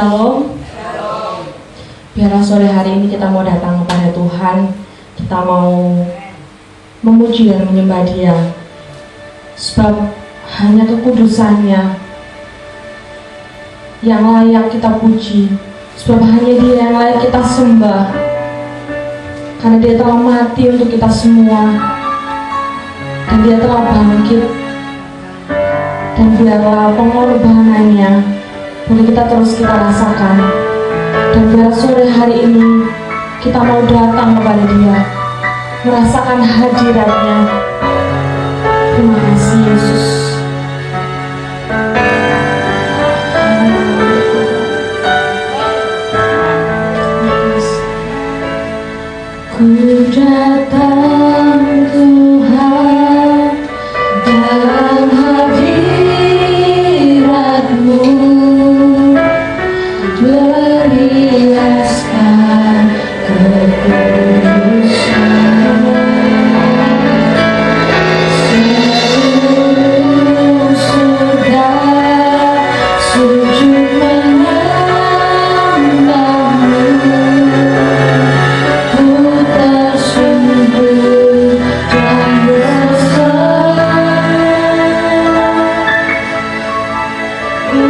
Shalom. Biarlah sore hari ini kita mau datang kepada Tuhan. Kita mau memuji dan menyembah Dia. Sebab hanya kekudusannya yang layak kita puji. Sebab hanya Dia yang layak kita sembah. Karena Dia telah mati untuk kita semua. Dan Dia telah bangkit. Dan biarlah pengorbanannya boleh kita terus kita rasakan. Dan biar sore hari ini kita mau datang kepada Dia, merasakan hadiratnya. Terima kasih Yesus. Ku datang Tuhan dalam hadirat-Mu, berilaskan kekudusan. Seluruh surga sujud menyembah-Mu. Ku tersungkur dan berserah. Ku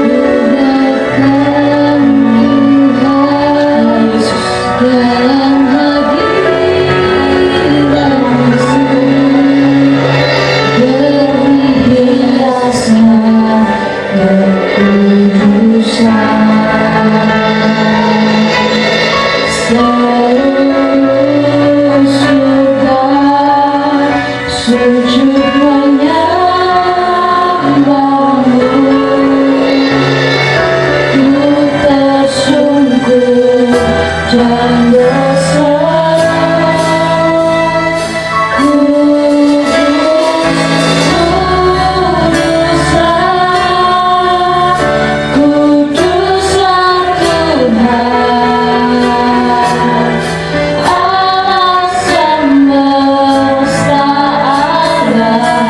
datang Tuhan dalam hadirat-Mu, berilaskan kekudusan. Seluruh surga sujud menyembah-Mu. Ku tersungkur dan berserah. Kudus, kuduslah, kuduslah Tuhan, Allah semesta alam.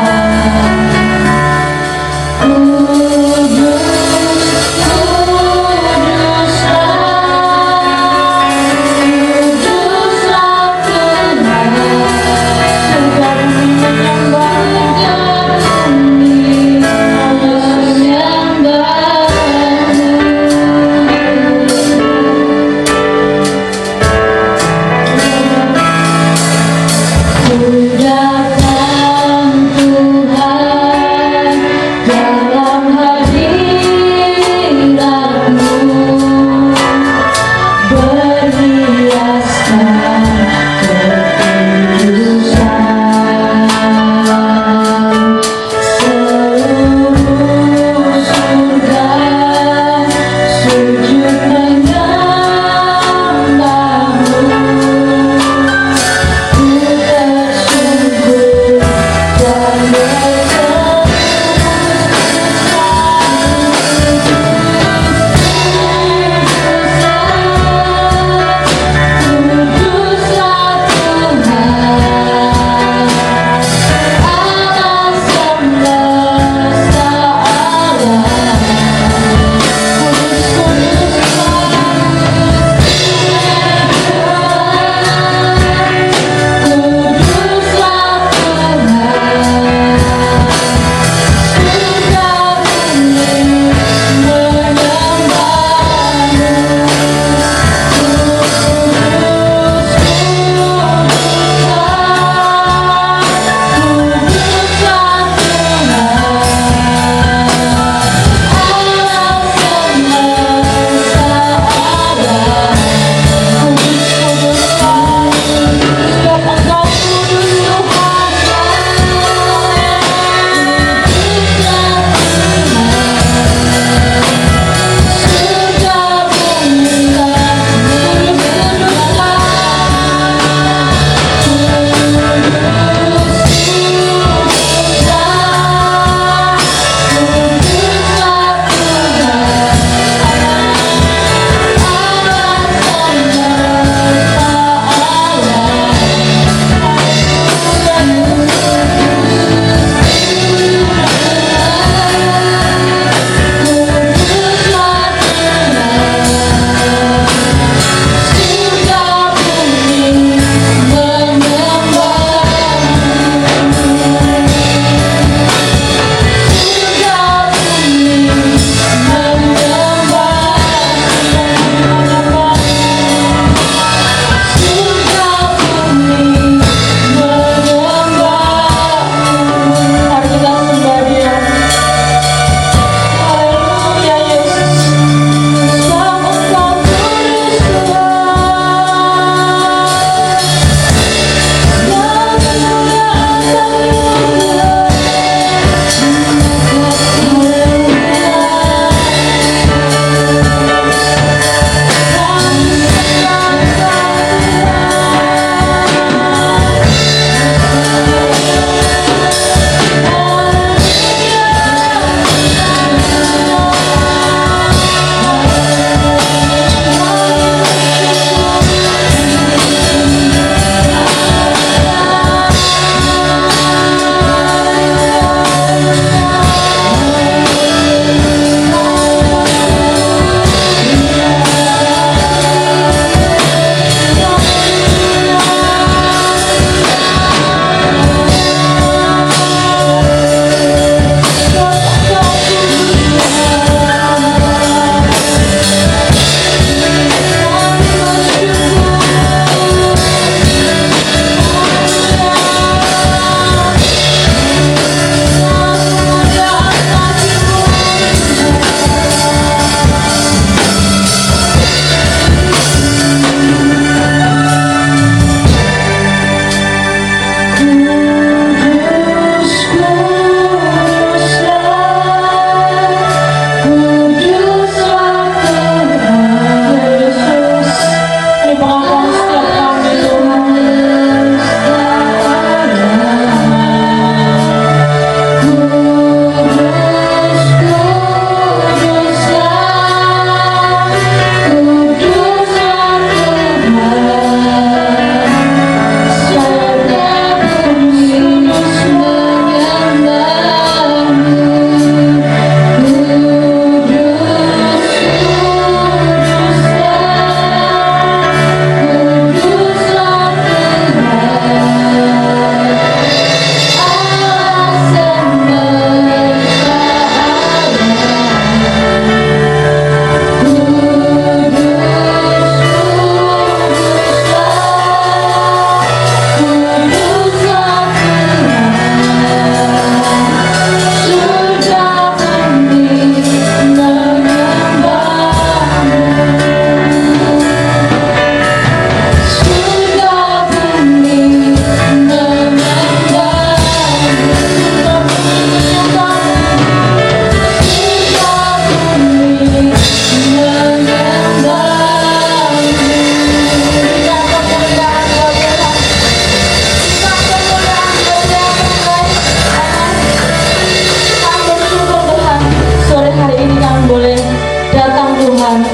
Kudus, kuduslah,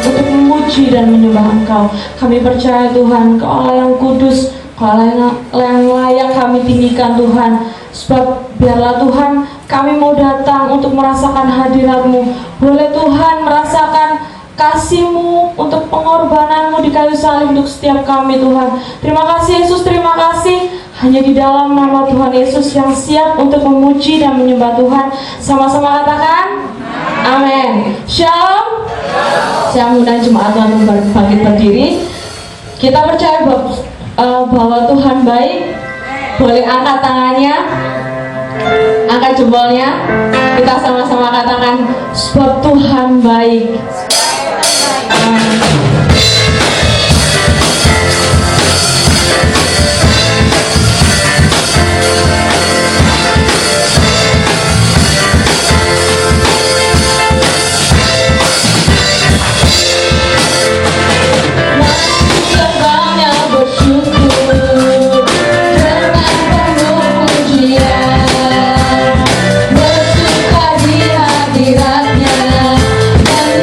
untuk memuji dan menyembah Engkau. Kami percaya Tuhan, Engkau Allah yang kudus, Engkau Allah yang layak kami tinggikan Tuhan. Sebab biarlah Tuhan kami mau datang untuk merasakan hadirat-Mu. Boleh Tuhan merasakan kasih-Mu untuk pengorbanan-Mu di kayu salib untuk setiap kami Tuhan. Terima kasih Yesus, terima kasih. Hanya di dalam nama Tuhan Yesus yang siap untuk memuji dan menyembah Tuhan. Sama-sama katakan amin. Shalom. Saya mengundang jemaat Tuhan bangkit berdiri. Kita percaya bahwa Tuhan baik. Boleh angkat tangannya, angkat jempolnya. Kita sama-sama katakan sebab Tuhan baik. Amin. Bersuka di hadiratnya dan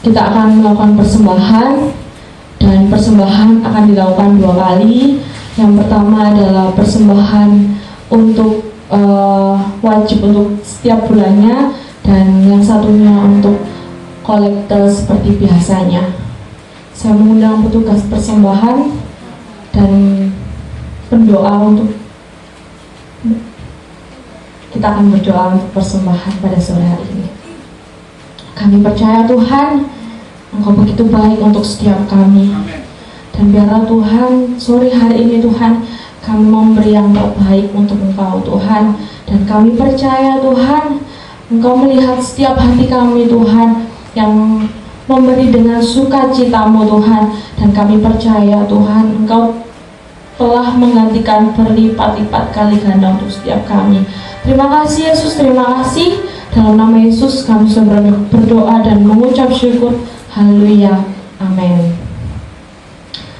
kita akan melakukan persembahan, dan persembahan akan dilakukan 2 kali. Yang pertama adalah persembahan untuk wajib untuk setiap bulannya, dan yang satunya untuk kolekte seperti biasanya. Saya mengundang petugas persembahan dan pendoa untuk kita akan berdoa untuk persembahan pada sore hari ini. Kami percaya Tuhan, Engkau begitu baik untuk setiap kami. Dan biarlah Tuhan, sore hari ini Tuhan, kami memberi yang terbaik untuk Engkau Tuhan. Dan kami percaya Tuhan, Engkau melihat setiap hati kami Tuhan, yang memberi dengan sukacitamu Tuhan. Dan kami percaya Tuhan, Engkau telah menggantikan berlipat-lipat kali ganda untuk setiap kami. Terima kasih Yesus, terima kasih. Dalam nama Yesus kami sudah berdoa dan mengucap syukur. Haleluya, amin.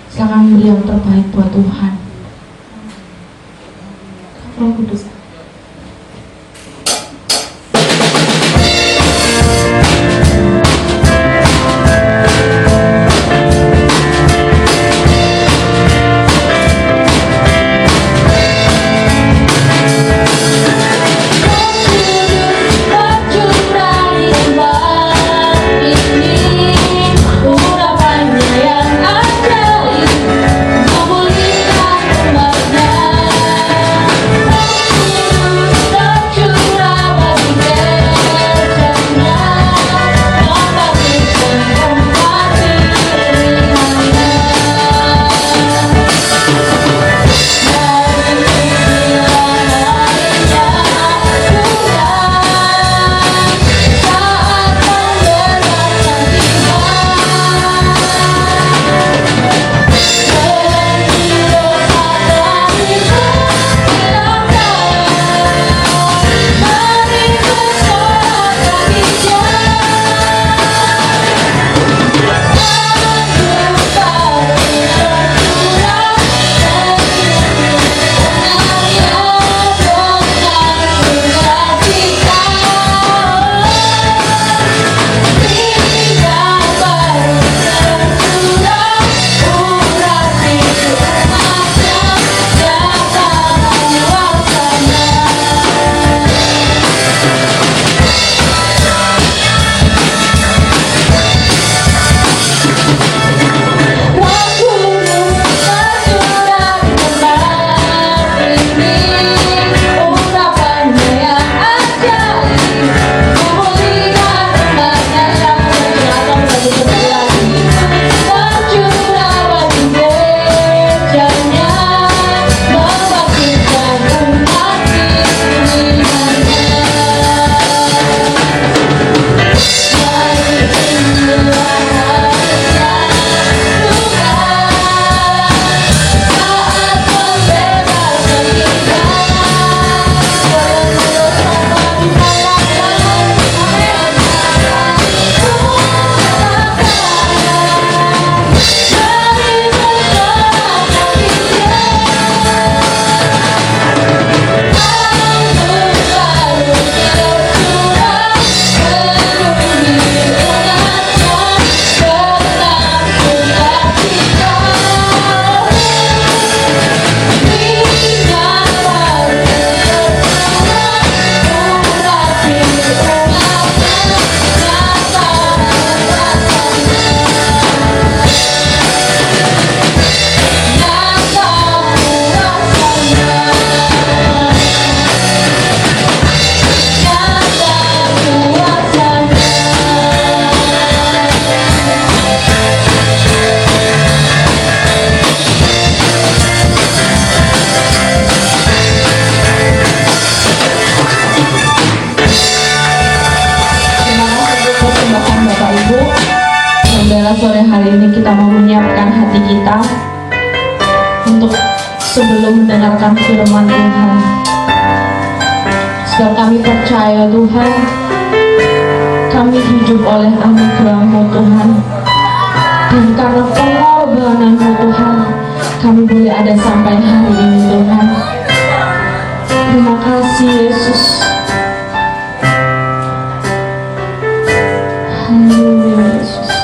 Silakan beri yang terbaik buat Tuhan. Roh Kudus. Sore hari ini kita mau menyiapkan hati kita untuk sebelum mendengarkan firman Tuhan. Sebab kami percaya Tuhan, kami hidup oleh anugerah-Mu Tuhan, dan karena pengorbanan-Mu Tuhan, kami boleh ada sampai hari ini Tuhan. Terima kasih Yesus. Haleluya Yesus.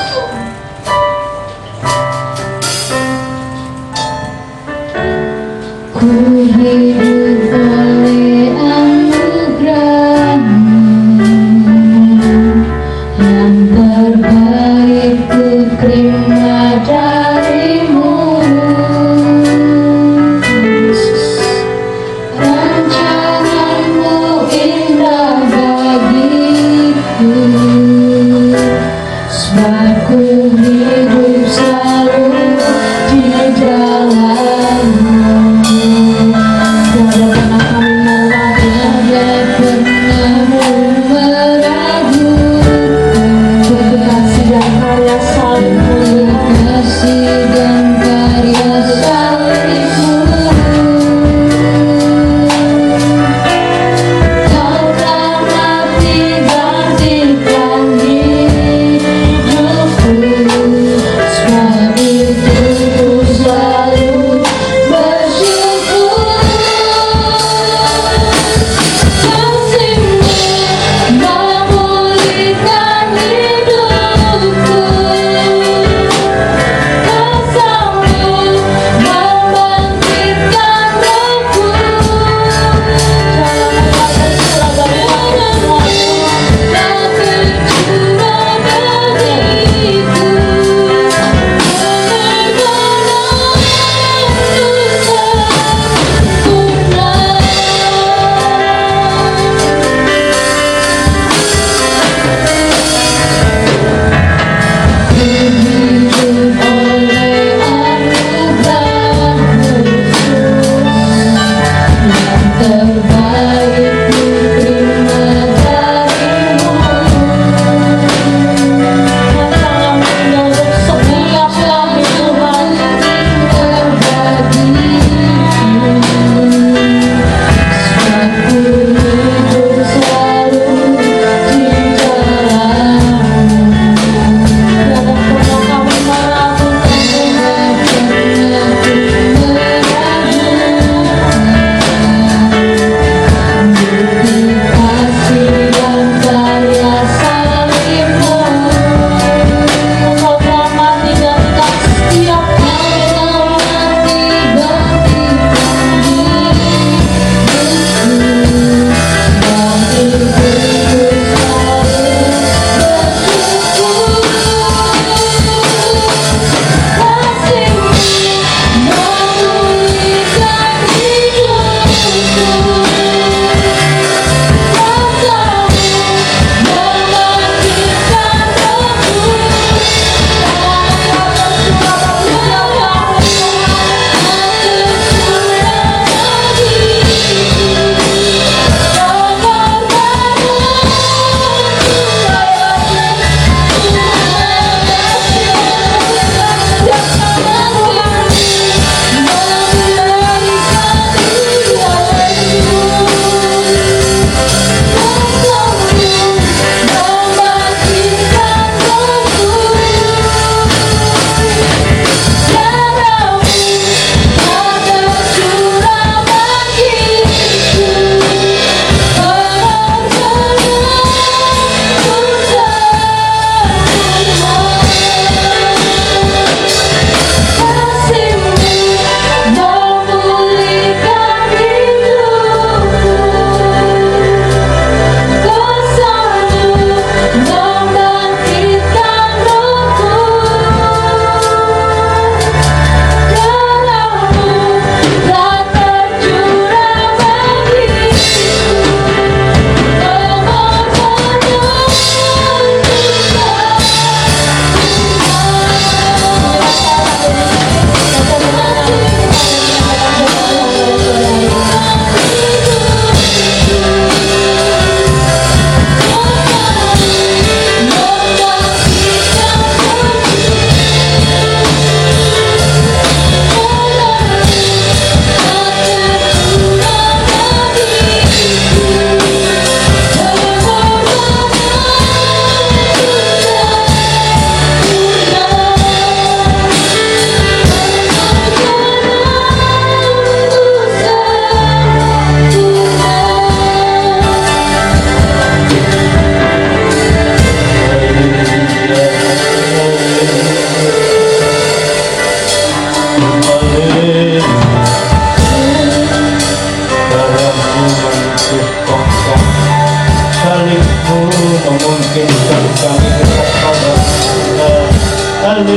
Makasih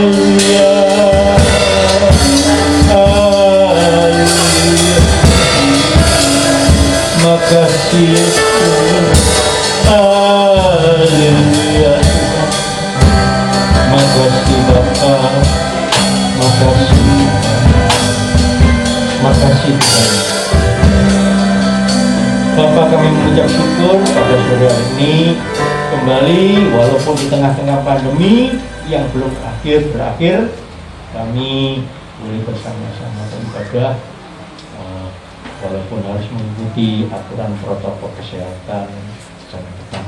Yesus, haleluya. Makasih Bapa, makasih Tuhan. Bapak, kami mengucap syukur pada sore hari ini kembali, walaupun di tengah-tengah pandemi yang belum berakhir, kami boleh bersama-sama beribadah, walaupun harus mengikuti aturan protokol kesehatan secara ketat.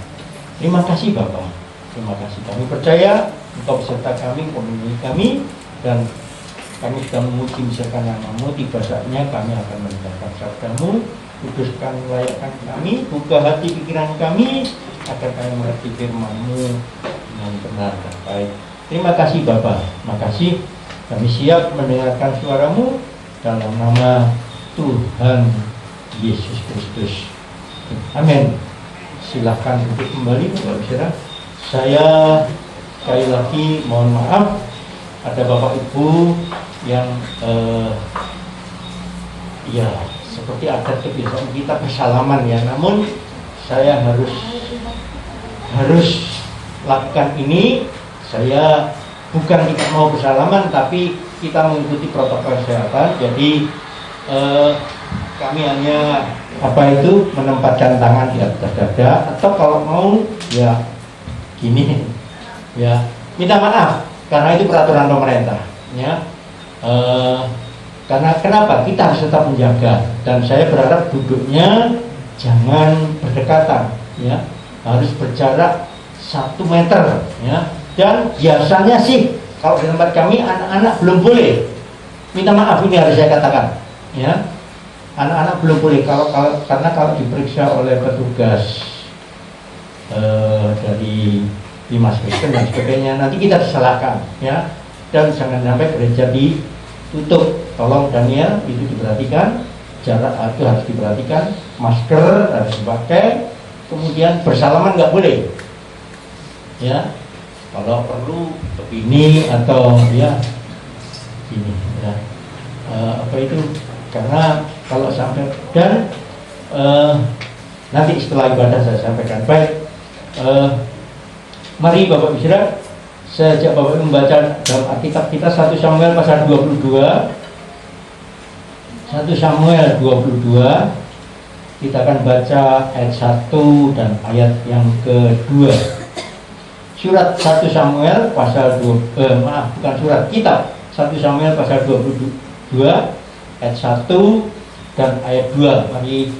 Terima kasih Bapak, terima kasih. Kami percaya Engkau beserta kami, pemimpin kami, dan kami sudah memuji misalkan namamu, tiba saatnya kami akan mendengarkan sabdamu. Kuduskan, layakkan kami, buka hati pikiran kami, agar kami mengerti firman-Mu dengan benar dan baik. Terima kasih Bapak, makasih. Kami siap mendengarkan suara-Mu dalam nama Tuhan Yesus Kristus. Amin. Silahkan duduk kembali Bapak Saudara. Saya sekali lagi mohon maaf, ada Bapak Ibu yang ya seperti adat kebiasaan kita bersalaman ya, namun saya harus lakukan ini. Saya bukan tidak mau bersalaman, tapi kita mengikuti protokol kesehatan. Jadi kami hanya menempatkan tangan di atas dada, atau kalau mau ya gini ya, minta maaf karena itu peraturan pemerintah ya. Karena kenapa? Kita harus tetap menjaga, dan saya berharap duduknya jangan berdekatan ya, harus berjarak 1 meter ya. Dan biasanya sih kalau di tempat kami anak-anak belum boleh. Minta maaf, ini harus saya katakan ya, anak-anak belum boleh karena kalau diperiksa oleh petugas dari Dimas Kristen dan sebagainya, nanti kita disalahkan ya. Dan jangan sampai gereja ditutup. Tolong Daniel, itu diperhatikan, jarak itu harus diperhatikan, masker harus dipakai, kemudian bersalaman nggak boleh ya. Kalau perlu begini atau ya ini ya, karena kalau sampai, dan nanti setelah ibadah saya sampaikan. Baik, mari Bapak Saudara, saya ajak Bapak membaca dalam Alkitab kita 1 Samuel pasal 22. 1 Samuel 22, kita akan baca ayat 1 dan ayat yang kedua. Surat 1 Samuel pasal 1 Samuel pasal 22 ayat 1 dan ayat 2. Mari,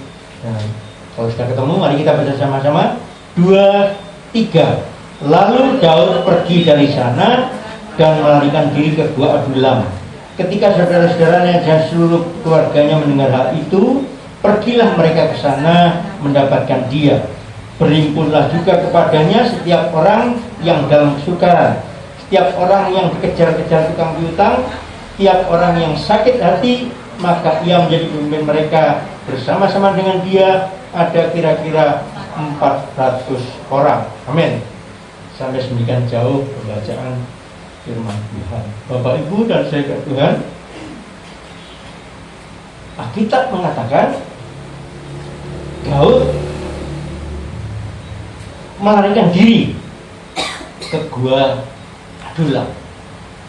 kalau sudah ketemu, mari kita baca sama-sama. 2, 3. Lalu Daud pergi dari sana dan melarikan diri ke Gua Adulam. Ketika saudara-saudaranya dan seluruh keluarganya mendengar hal itu, pergilah mereka ke sana mendapatkan dia. Berhimpunlah juga kepadanya setiap orang yang dalam kesukaran, setiap orang yang dikejar-kejar tukang piutang, setiap orang yang sakit hati, maka ia menjadi pemimpin mereka. Bersama-sama dengan dia ada kira-kira 400 orang. Amin. Sampai sedemikian jauh pembacaan firman Tuhan. Bapak Ibu dan saudara Tuhan, Alkitab mengatakan Daud melarikan diri ke Gua Adulam.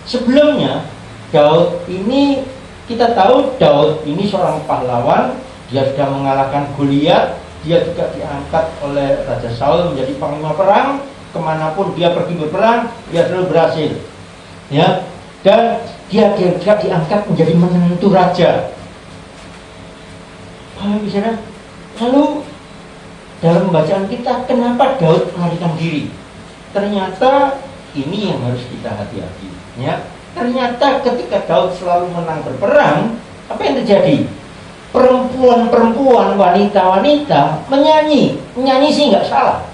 Sebelumnya Daud ini, kita tahu Daud ini seorang pahlawan. Dia sudah mengalahkan Goliat. Dia juga diangkat oleh Raja Saul menjadi panglima perang. Kemanapun dia pergi berperang, dia selalu berhasil ya. Dan dia juga diangkat menjadi menentu raja. Misalnya, lalu dalam bacaan kita, kenapa Daud melarikan diri? Ternyata ini yang harus kita hati-hati ya. Ternyata ketika Daud selalu menang berperang, apa yang terjadi? Perempuan-perempuan, wanita-wanita menyanyi sih nggak salah,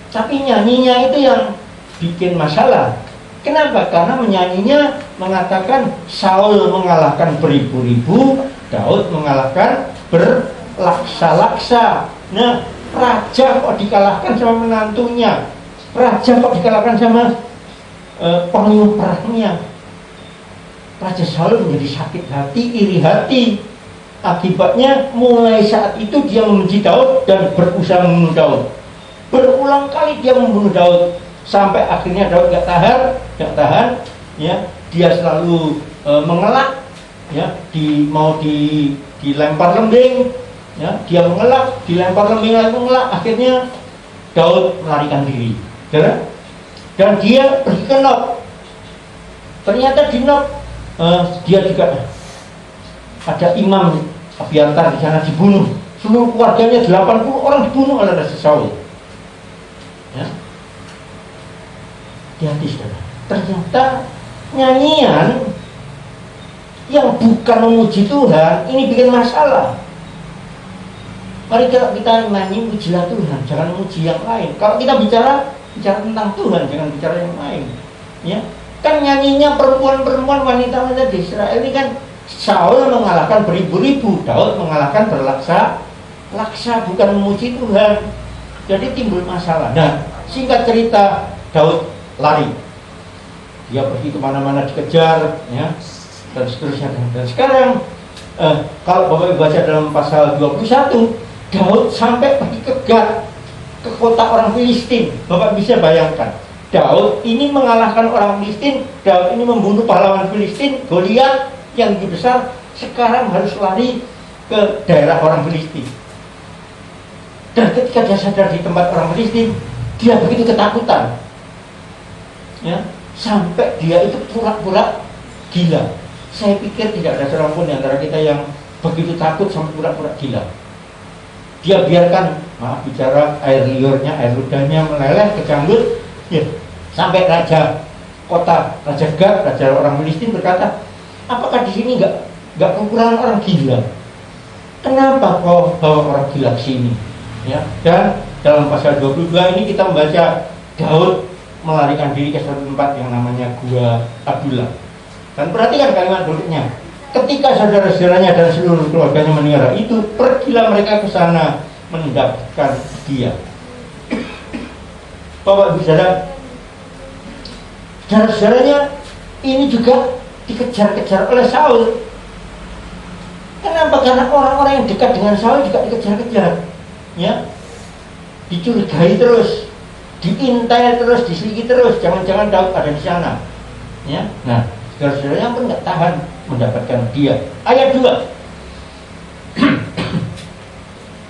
tapi nyanyinya itu yang bikin masalah. Kenapa? Karena menyanyinya mengatakan Saul mengalahkan beribu-ribu, Daud mengalahkan berlaksa-laksa. Nah, raja kok dikalahkan sama menantunya, raja kok dikalahkan sama panglima perangnya. Raja Saul menjadi sakit hati, iri hati. Akibatnya mulai saat itu dia membenci Daud dan berusaha membunuh Daud. Berulang kali dia membunuh Daud sampai akhirnya Daud gak tahan, ya. Dia selalu mengelak, ya. Mau dilempar lembing, ya. Dia mengelak, dilempar lembing lagi mengelak. Akhirnya Daud melarikan diri, ya. Dan dia pergi ke Nob. Ternyata di Nob dia juga ada imam Abiatar di sana dibunuh. Seluruh keluarganya 80 orang dibunuh oleh Raja Saul. Ya. Hati-hati saudara. Ternyata nyanyian yang bukan memuji Tuhan ini bikin masalah. Mari kita nyanyi pujilah Tuhan, jangan memuji yang lain. Kalau kita bicara tentang Tuhan, jangan bicara yang lain. Ya. Kan nyanyinya perempuan-perempuan, wanita-wanita di Israel ini kan Saul mengalahkan beribu-ribu, Daud mengalahkan berlaksa, bukan memuji Tuhan. Jadi timbul masalah. Nah, singkat cerita, Daud lari. Dia pergi kemana-mana dikejar, ya, dan seterusnya. Dan sekarang, kalau Bapak Ibu baca dalam pasal 21, Daud sampai pergi ke Gad, ke kota orang Filistin. Bapak bisa bayangkan, Daud ini mengalahkan orang Filistin, Daud ini membunuh pahlawan Filistin, Goliat yang lebih besar, sekarang harus lari ke daerah orang Filistin. Dan ketika dia sadar di tempat orang Filistin, dia begitu ketakutan, ya, sampai dia itu pura-pura gila. Saya pikir tidak ada seorang pun di antara kita yang begitu takut sampai pura-pura gila. Dia biarkan, maaf bicara, air liurnya, air ludahnya meleleh, kecanggut, ya, sampai raja kota, Raja Gad, raja orang Filistin berkata, apakah di sini nggak kekurangan orang gila? Kenapa kau bawa orang gila ke sini? Ya, dan dalam pasal 22 ini kita membaca Daud melarikan diri ke suatu tempat yang namanya Gua Adullam. Dan perhatikan kalimat berikutnya. Ketika saudara-saudaranya dan seluruh keluarganya mendengar itu, pergilah mereka ke sana mendapatkan dia. Bapak Ibu saudara-saudaranya ini juga dikejar-kejar oleh Saul. Kenapa? Karena orang-orang yang dekat dengan Saul juga dikejar-kejar, ya, dicurigai terus, diintai terus, diselidiki terus. Jangan-jangan Daud ada di sana, ya. Nah, saudara-saudaranya pun nggak tahan mendapatkan dia. Ayat 2.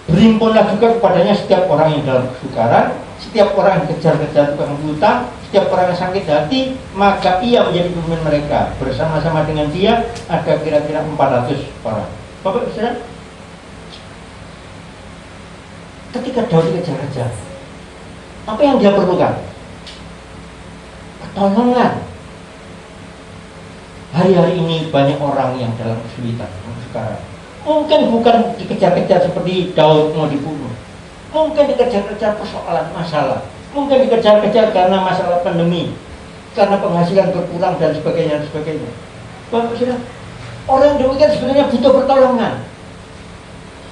Berhimpunlah juga kepadanya setiap orang yang dalam kesukaran, setiap orang yang dikejar-kejar tukang hutang, setiap orang yang sakit hati, maka ia menjadi pemimpin mereka. Bersama-sama dengan dia ada kira-kira 400 orang. Bapak Saudara, ketika Daud dikejar-kejar, apa yang dia perlukan? Pertolongan. Hari-hari ini banyak orang yang dalam kesulitan, kesukaran. Mungkin bukan dikejar-kejar seperti Daud mau dibunuh. Mungkin dikejar-kejar persoalan masalah. Mungkin dikejar-kejar karena masalah pandemi, karena penghasilan berkurang dan sebagainya. Bapak Saudara, orang demikian sebenarnya butuh pertolongan.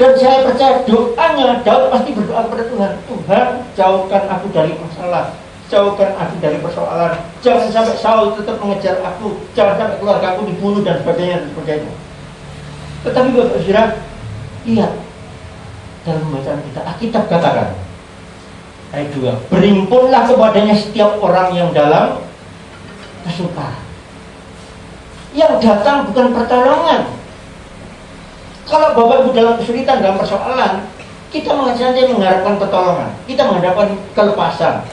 Dan saya percaya doanya Daud pasti berdoa kepada Tuhan. Tuhan, jauhkan aku dari masalah, jauhkan aku dari persoalan. Jangan sampai Saul tetap mengejar aku, jangan sampai keluarga aku dibunuh dan sebagainya. Tetapi Bapak Saudara, lihat dalam pembacaan kita, Alkitab katakan ayat 2, berhimpunlah kepadanya setiap orang yang dalam kesukaran. Yang datang bukan pertolongan. Kalau Bapak Ibu dalam kesulitan, dalam persoalan, kita saja mengharapkan pertolongan, kita mengharapkan kelepasan,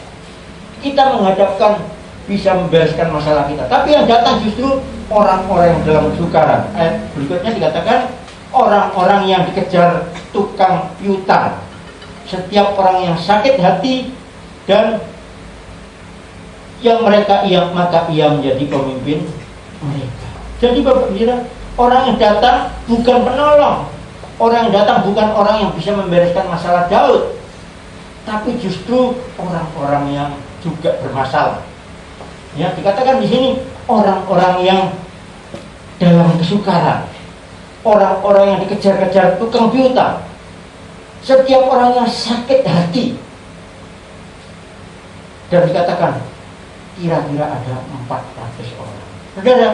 kita mengharapkan bisa membereskan masalah kita. Tapi yang datang justru orang-orang yang dalam kesukaran. Ayat berikutnya dikatakan orang-orang yang dikejar tukang piutang, setiap orang yang sakit hati, dan yang mereka maka ia menjadi pemimpin mereka. Jadi Bapak Saudara, orang yang datang bukan penolong, orang yang datang bukan orang yang bisa membereskan masalah Daud, tapi justru orang-orang yang juga bermasalah. Ya, dikatakan di sini orang-orang yang dalam kesukaran, orang-orang yang dikejar-kejar tukang piutang, setiap orang yang sakit hati. Dan dikatakan kira-kira ada 400 orang. Saudara,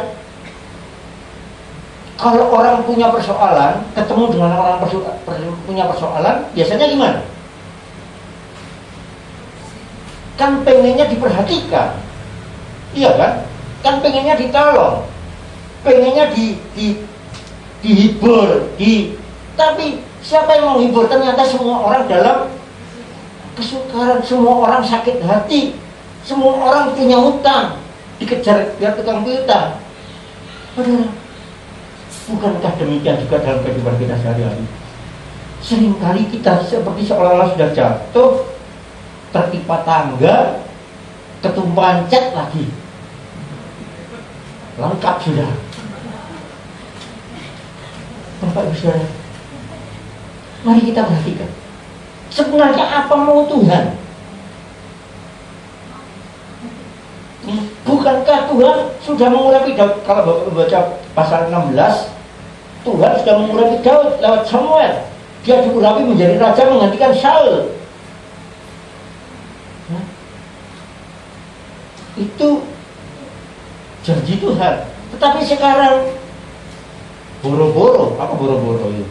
kalau orang punya persoalan, ketemu dengan orang punya persoalan, biasanya gimana? Kan pengennya diperhatikan, iya kan? Kan pengennya ditolong, pengennya dihibur, tapi siapa yang menghibur? Ternyata semua orang dalam kesukaran, semua orang sakit hati, semua orang punya hutang, dikejar biar tukang piutang. Saudara, bukankah demikian juga dalam kehidupan kita sehari-hari? Seringkali kita seperti seolah-olah sudah jatuh, tertimpa tangga, ketumpahan cat lagi, lengkap sudah. Bapak Ibu Saudara, mari kita perhatikan, sebenarnya apa mau Tuhan? Bukankah Tuhan sudah mengurapi Daud? Kalau Bapak baca pasal 16, Tuhan sudah mengurapi Daud lewat Samuel. Dia diurapi menjadi raja menggantikan Saul. Itu janji Tuhan. Tetapi sekarang boro-boro, apa boro-boro itu?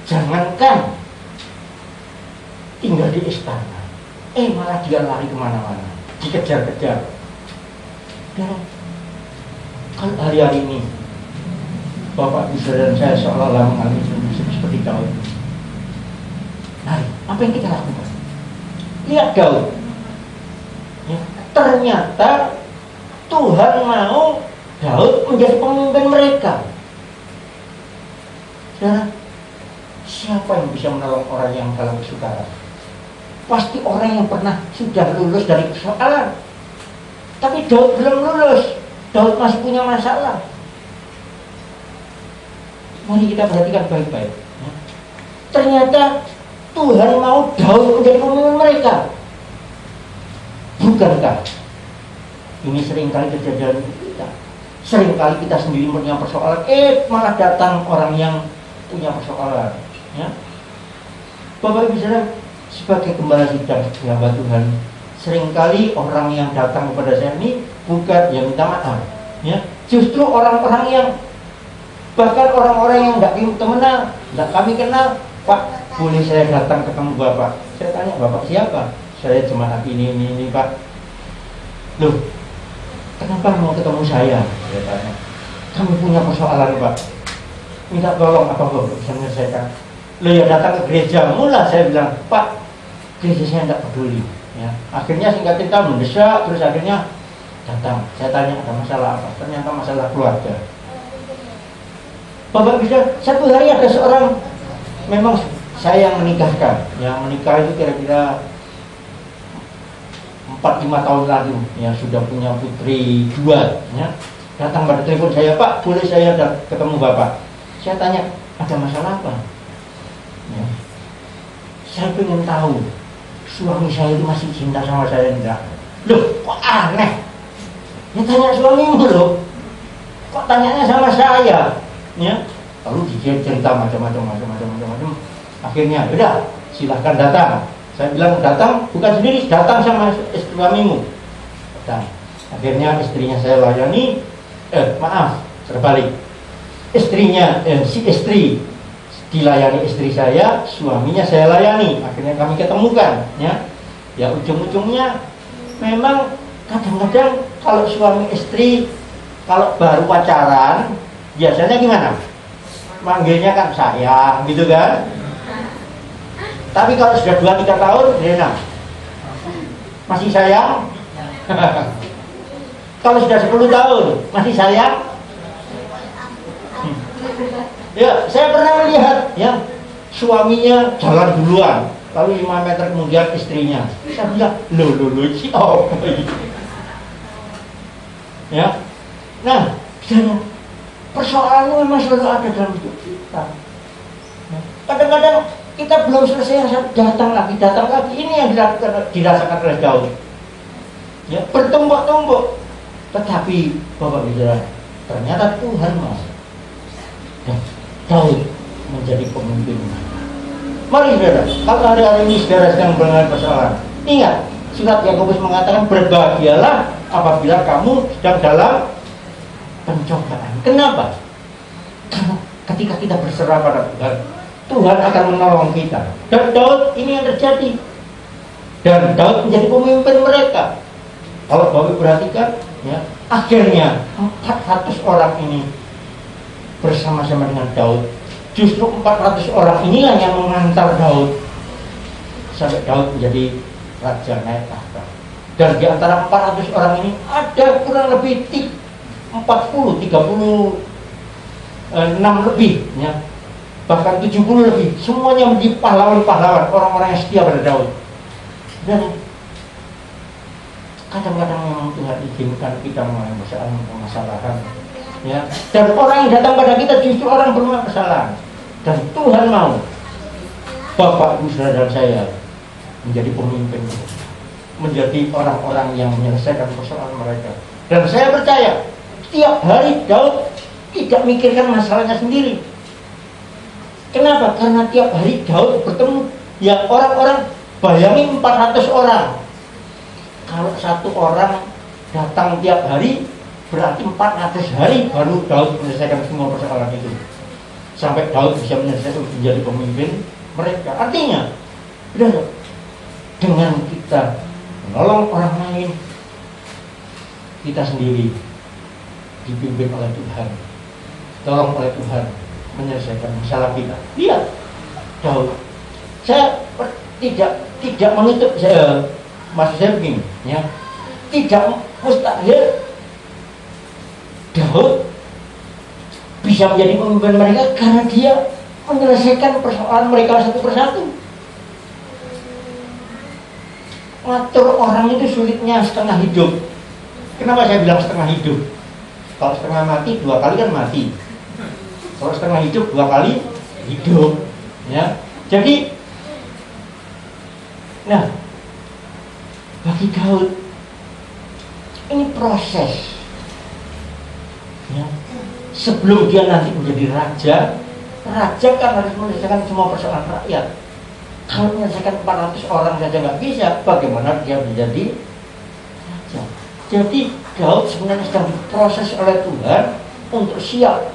Jangankan tinggal di istana, malah dia lari kemana-mana, dikejar-kejar. Dan kalau hari-hari ini Bapak Ibu Saudara dan saya seolah-olah mengalami seperti Daud. Nah, apa yang kita lakukan? Lihat Daud. Ya, ternyata Tuhan mau Daud menjadi pemimpin mereka. Saudara, siapa yang bisa menolong orang yang dalam kesukaran? Pasti orang yang pernah sudah lulus dari persoalan. Tapi Daud belum lulus. Daud masih punya masalah. Mari kita perhatikan baik-baik. Ternyata Tuhan mau Daud menjadi pemimpin mereka. Bukankah ini seringkali kejadian kita? Seringkali kita sendiri punya persoalan, malah datang orang yang punya persoalan. Ya. Bapak Ibu Saudara, sebagai gembala sidang, hamba Tuhan, seringkali orang yang datang kepada saya ini bukan yang minta maaf, ya, justru orang-orang yang, bahkan orang-orang yang nggak temenan, nggak kami kenal. Pak, boleh saya datang ketemu Bapak? Saya tanya, Bapak siapa? Saya jemaat ini Pak. Loh, kenapa mau ketemu saya? Saya tanya. Kami punya persoalan Pak, minta tolong apa Bapak bisa menyelesaikan? Loh ya datang ke gereja, mula saya bilang, Pak, gereja saya tidak peduli. Ya. Akhirnya singkat cerita mendesak, terus akhirnya datang. Saya tanya ada masalah apa? Ternyata masalah keluarga. Bapak bisa, satu hari ada seorang, memang saya yang menikahkan. Yang menikah itu kira-kira 4-5 tahun lalu, ya, sudah punya putri 2, ya. Datang pada telepon saya, Pak, boleh saya ketemu Bapak? Saya tanya, ada masalah apa? Ya. Saya ingin tahu suami saya itu masih cinta sama saya tidak? Loh, kok aneh? Ya tanya suamimu loh, kok tanyanya sama saya? Ya, lalu dia cerita macam-macam. Akhirnya, udah, silahkan datang. Saya bilang datang bukan sendiri, datang sama suamimu. Datang. Akhirnya istrinya saya layani. Terbalik. Istrinya, si istri dilayani istri saya, suaminya saya layani. Akhirnya kami ketemukan, ya. Ya ujung-ujungnya memang kadang-kadang kalau suami istri kalau baru pacaran biasanya gimana? Manggilnya kan sayang, gitu kan? Tapi kalau sudah 2-3 tahun, Rena masih sayang. Kalau sudah 10 tahun, masih sayang. Ya, saya pernah melihat, ya, suaminya jalan duluan, lalu 5 meter kemudian istrinya. Saya bilang, lo, ya. Nah, persoalannya memang selalu ada dalam hidup kita. Kadang-kadang kita belum selesai, datang lagi. Ini yang dirasakan oleh Daud. Ya, bertumbuk-tumbuk. Tetapi Bapak Saudara, ternyata Tuhan mau Daud menjadi pemimpin. Mari saudara, kalau hari-hari ini saudara sedang mengalami persoalan, ingat, Surat Yakobus mengatakan berbahagialah apabila kamu sedang dalam pencobaan. Kenapa? Karena ketika kita berserah pada Tuhan, Tuhan akan menolong kita. Dan Daud ini yang terjadi. Dan Daud menjadi pemimpin mereka. Kalau Bapak perhatikan, ya, akhirnya 400 orang ini bersama-sama dengan Daud. Justru 400 orang inilah yang mengantar Daud sampai Daud menjadi raja naik tahta. Dan di antara 400 orang ini ada kurang lebih 36 lebih, ya, bahkan 70 lebih. Semuanya menjadi pahlawan-pahlawan, orang-orang yang setia pada Daud. Dan kadang-kadang memang Tuhan izinkan kita mengalami permasalahan, ya. Dan orang yang datang pada kita justru orang bermasalah. Dan Tuhan mau Bapak, Ibu, Saudara dan saya menjadi pemimpin, menjadi orang-orang yang menyelesaikan persoalan mereka. Dan saya percaya setiap hari Daud tidak mikirkan masalahnya sendiri. Kenapa? Karena tiap hari Daud bertemu ya orang-orang. Bayangin 400 orang. Kalau satu orang datang tiap hari, berarti 400 hari baru Daud menyelesaikan semua persoalan itu. Sampai Daud bisa menyelesaikan menjadi pemimpin mereka. Artinya, benar, dengan kita menolong orang lain, kita sendiri dipimpin oleh Tuhan, tolong oleh Tuhan menyelesaikan masalah kita. Lihat, Daud. Saya tidak menutup, maksud saya begini, ya, tidak mustahil Daud bisa menjadi pemimpin mereka karena dia menyelesaikan persoalan mereka satu persatu. Ngatur orang itu sulitnya setengah hidup. Kenapa saya bilang setengah hidup? Kalau setengah mati 2 kali kan mati. Kalau setengah hidup 2 kali hidup, ya. Jadi, nah, bagi Daud ini proses, ya. Sebelum dia nanti menjadi raja kan harus menyelesaikan semua persoalan rakyat. Kalau menyelesaikan 400 orang saja nggak bisa, bagaimana dia menjadi raja? Jadi Daud sebenarnya sedang diproses oleh Tuhan untuk siap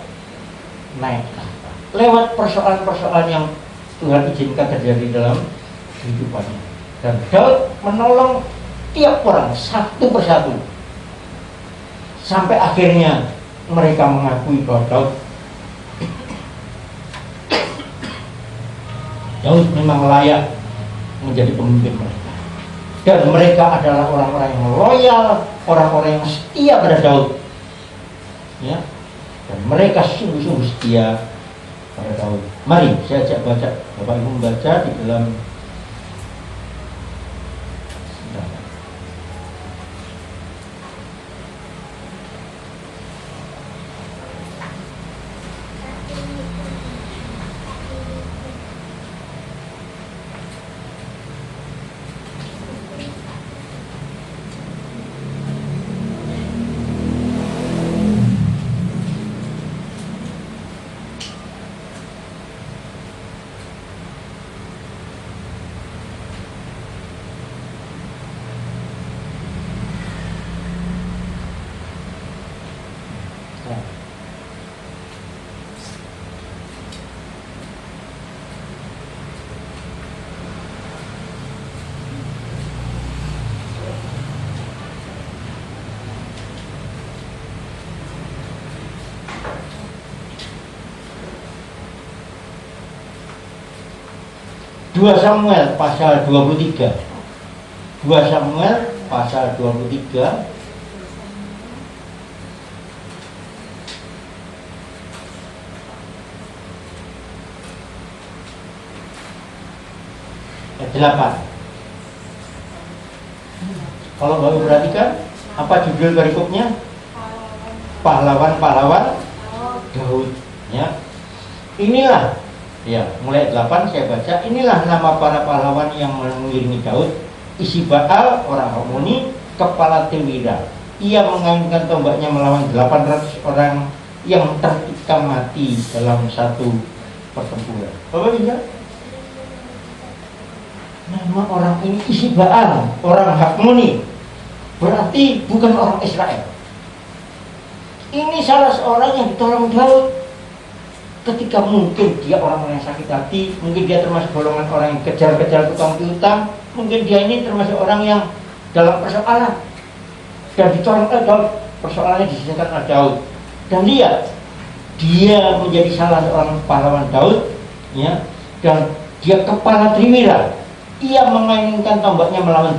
naik tahta lewat persoalan-persoalan yang Tuhan izinkan terjadi dalam kehidupannya. Dan Daud menolong tiap orang satu persatu sampai akhirnya mereka mengakui bahwa Daud memang layak menjadi pemimpin mereka. Dan mereka adalah orang-orang yang loyal, orang-orang yang setia pada Daud, ya. Dan mereka sungguh-sungguh setia pada Daud. Mari saya ajak baca, Bapak Ibu membaca di dalam Dua Samuel pasal 23. 2 Samuel pasal 23 ayat 8. Kalau Bapak perhatikan, apa judul perikopnya? Pahlawan-pahlawan Daud, ya. Inilah, ya, mulai 8 saya baca. Inilah nama para pahlawan yang mengiringi Daud: Isiba'al orang Amoni, kepala Tewira. Ia mengayunkan tombaknya melawan 800 orang yang tertikam mati dalam satu pertempuran. Bapak bisa? nama orang ini Isibaan, orang Hakmoni, berarti bukan orang Israel. Ini salah seorang yang ditolong Daud ketika mungkin dia orang yang sakit hati, mungkin dia termasuk golongan orang yang kejar-kejar tukang piutang, mungkin dia ini termasuk orang yang dalam persoalan dan ditolong Daud, persoalannya diselesaikan oleh Daud. Dan dia menjadi salah seorang pahlawan Daud, ya, dan dia kepala triwira. Ia memainkan tombaknya melawan